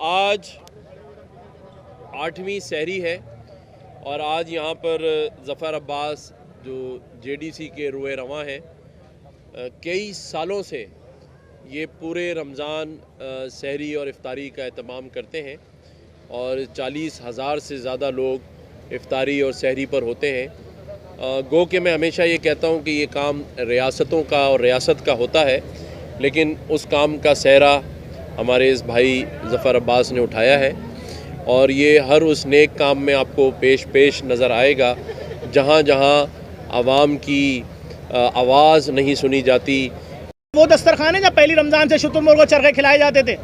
आज 8वीं सहरी है और आज यहाँ पर ज़फ़र अब्बास जो जेडीसी के रुए रवां हैं, कई सालों से ये पूरे रमज़ान सहरी और इफ्तारी का एहतमाम करते हैं और 40,000 से ज़्यादा लोग इफ्तारी और सहरी पर होते हैं। गो कि मैं हमेशा ये कहता हूँ कि ये काम रियासतों का और रियासत का होता है, लेकिन उस काम का सहरा हमारे इस भाई ज़फ़र अब्बास ने उठाया है और ये हर उस नेक काम में आपको पेश नज़र आएगा जहाँ जहाँ आवाम की आवाज़ नहीं सुनी जाती। वो दस्तरखान है जब पहली रमज़ान से शुतुरमुर्ग को चरखे खिलाए जाते थे,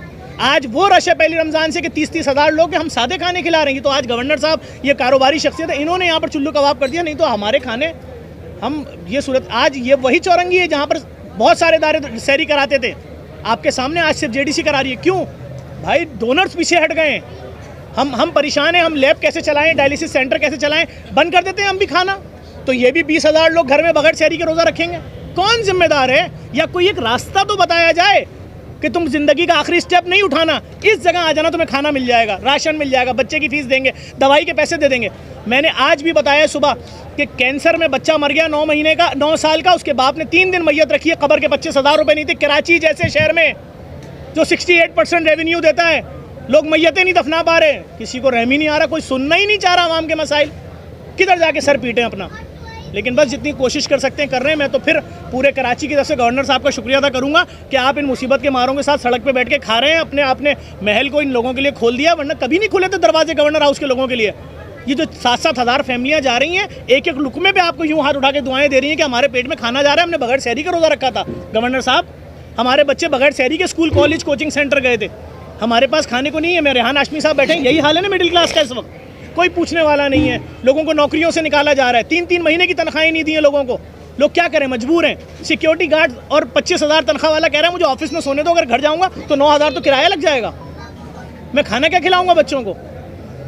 आज वो रश है पहली रमज़ान से कि 30-30 हज़ार लोग हम सादे खाने खिला रहे हैं। तो आज गवर्नर साहब ये कारोबारी शख्सियत है, इन्होंने यहाँ पर चुल्लू कबाब कर दिया, नहीं तो हमारे खाने हम ये सूरत। आज ये वही चौरंगी है जहाँ पर बहुत सारे इदारे सहरी कराते थे, आपके सामने आज सिर्फ जेडीसी करा रही है। क्यों भाई? डोनर्स पीछे हट गए हैं। हम परेशान हैं, हम लैब कैसे चलाएं, डायलिसिस सेंटर कैसे चलाएं, बंद कर देते हैं हम भी खाना। तो ये भी 20,000 लोग घर में बगैर सहरी के रोज़ा रखेंगे, कौन जिम्मेदार है? या कोई एक रास्ता तो बताया जाए कि तुम जिंदगी का आखिरी स्टेप नहीं उठाना, इस जगह आ जाना, तुम्हें खाना मिल जाएगा, राशन मिल जाएगा, बच्चे की फीस देंगे, दवाई के पैसे दे देंगे। मैंने आज भी बताया सुबह कि कैंसर में बच्चा मर गया 9 साल का, उसके बाप ने 3 दिन मैयत रखी है, कब्र के 25,000 रुपये नहीं थे। कराची जैसे शहर में जो 68% रेवेन्यू देता है, लोग मैयतें नहीं दफना पा रहे। किसी को रहम ही नहीं आ रहा, कोई सुनना ही नहीं चाह रहा आवाम के मसाइल, किधर जाके सर पीटें अपना। लेकिन बस जितनी कोशिश कर सकते हैं कर रहे हैं। मैं तो फिर पूरे कराची की तरफ से गवर्नर साहब का शुक्रिया अदा करूंगा कि आप इन मुसीबत के मारों के साथ सड़क पे बैठ के खा रहे हैं। अपने महल को इन लोगों के लिए खोल दिया, वरना कभी नहीं खुले थे दरवाजे गवर्नर हाउस के लोगों के लिए। ये जो 7-7 हज़ार फैमिलियाँ जा रही हैं, एक एक लुकमे पे आपको यूँ हाथ उठा के दुआएं दे रही हैं कि हमारे पेट में खाना जा रहा है, हमने बगैर सहरी का रोज़ा रखा था। गवर्नर साहब, हमारे बच्चे बगैर सहरी के स्कूल कॉलेज कोचिंग सेंटर गए थे, हमारे पास खाने को नहीं है। मैं रेहान हाशमी साहब बैठे हैं, यही हाल है ना मिडिल क्लास का इस वक्त, कोई पूछने वाला नहीं है। लोगों को नौकरियों से निकाला जा रहा है, 3-3 महीने की तनख्वाहें नहीं दी हैं लोगों को। लोग क्या करें, मजबूर हैं। सिक्योरिटी गार्ड और 25,000 तनख्वाह वाला कह रहा है मुझे ऑफिस में सोने दो, अगर घर जाऊंगा तो 9,000 तो किराया लग जाएगा, मैं खाना क्या खिलाऊंगा बच्चों को।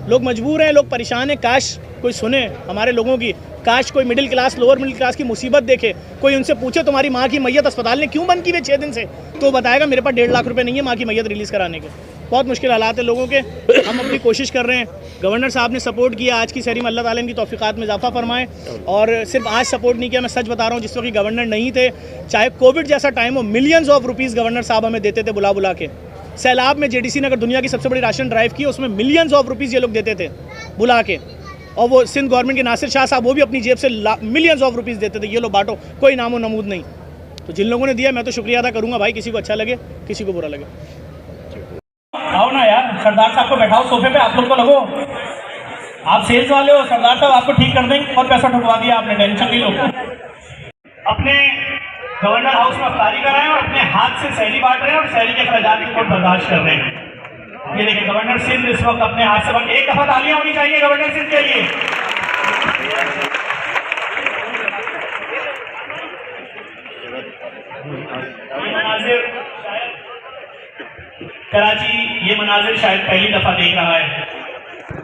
लोग मजबूर हैं, लोग परेशान हैं। काश कोई सुने हमारे लोगों की, काश कोई middle class, lower middle class की मुसीबत देखे, कोई उनसे पूछे तुम्हारी माँ की मैयत अस्पताल ने क्यों बंद की हुई 6 दिन से, तो बताएगा मेरे पास 1.5 लाख रुपये नहीं है माँ की मैयत रिलीज़ कराने के। बहुत मुश्किल हालात है लोगों के, हम अपनी कोशिश कर रहे हैं। गवर्नर साहब ने सपोर्ट किया आज की सहरी में, अल्लाह ताला इनकी तौफीकात में इजाफा फरमाए। और सिर्फ आज सपोर्ट नहीं किया, मैं सच बता रहा हूँ, जिस वक्त गवर्नर नहीं थे, चाहे कोविड जैसा टाइम हो, मिलियंस ऑफ रुपीज़ गवर्नर साहब हमें देते थे बुला के। सैलाब में जेडीसी ने अगर दुनिया की सबसे बड़ी राशन ड्राइव की, उसमें मिलियंस ऑफ रुपीज़ ये लोग देते थे बुला के। और वो सिंध गवर्नमेंट के नासिर शाह साहब, वो भी अपनी जेब से मिलियंस ऑफ रुपीज़ देते थे, ये लो बांटो, कोई नामो नमूद नहीं। तो जिन लोगों ने दिया मैं तो शुक्रिया अदा करूँगा भाई, किसी को अच्छा लगे किसी को बुरा लगे। आओ ना यार, सरदार साहब को बैठाओ सोफे पे, आप लोग को लगो आप सेल्स वाले हो, सरदार साहब आपको ठीक कर देंगे। और पैसा ठुकवा दिया आपने, टेंशन नहीं लो। अपने गवर्नर हाउस में इफ्तारी कर रहे हैं और अपने हाथ से सहरी बांट रहे हैं और सहरी के खर्चात को बर्दाश्त कर रहे हैं। ये देखिए गवर्नर सिंध इस वक्त अपने हाथ से बांट, एक दफा तालियां होनी चाहिए गवर्नर सिंध के लिए। कराची ये मनाजिर शायद पहली दफा देख रहा है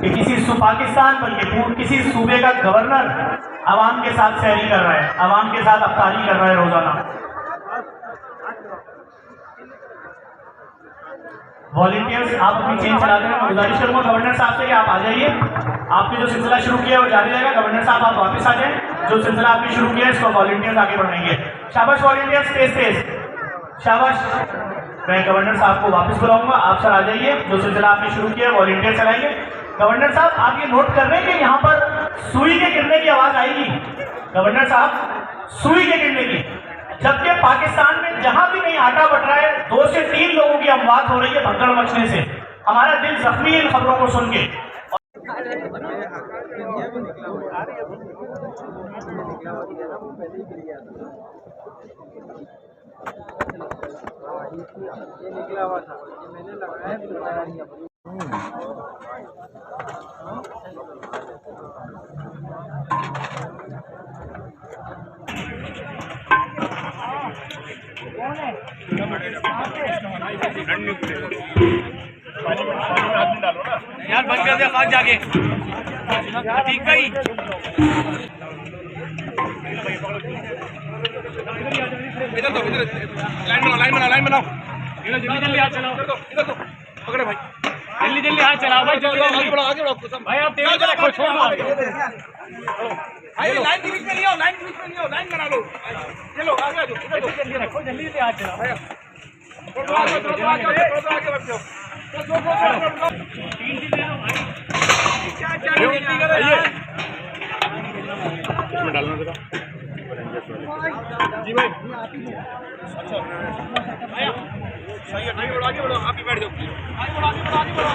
कि किसी पाकिस्तान बल्कि किसी सूबे का गवर्नर आवाम के साथ सहरी कर रहा है, आवाम के साथ इफ्तारी कर रहा है रोजाना। वॉलंटियर्स आप अपनी चेन चलाते हैं, मैं गुजारिश करूंगा गवर्नर साहब से कि आप आ जाइए। आपने जो सिलसिला शुरू किया है वो जारी रहेगा। गवर्नर साहब आप वापस आ जाएं, जो सिलसिला आपने शुरू किया है इसको वॉलंटियर्स आगे बढ़ाएंगे। शाबाश वॉलंटियर्स, तेज शाबाश। मैं गवर्नर साहब को वापस बुलाऊंगा, आप सर आ जाइए, जो सिलसिला आपने शुरू किया है वॉलंटियर चलाएंगे। गवर्नर साहब आप ये नोट कर रहे हैं कि यहाँ पर सुई के गिरने की आवाज आएगी। गवर्नर साहब, सुई के गिरने की, जबकि पाकिस्तान में जहां भी नहीं आटा बट रहा है 2 से 3 लोगों की अमवात हो रही है भगदड़ मचने से। हमारा दिल जख्मी है इन खबरों को सुन के। ये निकला हुआ था, ये मैंने लगाया तो लगाया नहीं। यार बंद कर दे खाक जाके, ठीक है। इधर लाइन बनाओ, जल्दी जल्दी हाथ चलाओ, पकड़े भाई, जल्दी जल्दी हाथ चलाओ भाई, जल्दी जल्दी भाई, आप टेबल पे रखो, छोड़ दो भाई, लाइन के बीच में नहीं आओ, लाइन के बीच में नहीं आओ, लाइन बना लो, चलो आगे आ जाओ, जल्दी रखो, जल्दी जल्दी हाथ चलाओ भैया, आगे बढ़ जाओ, इसमें डालना जरा जी भाई, अच्छा सही है, आगे बढ़ो, आप ही बैठ जाओ, आगे बढ़ो, आगे बढ़ो, आगे बढ़ो।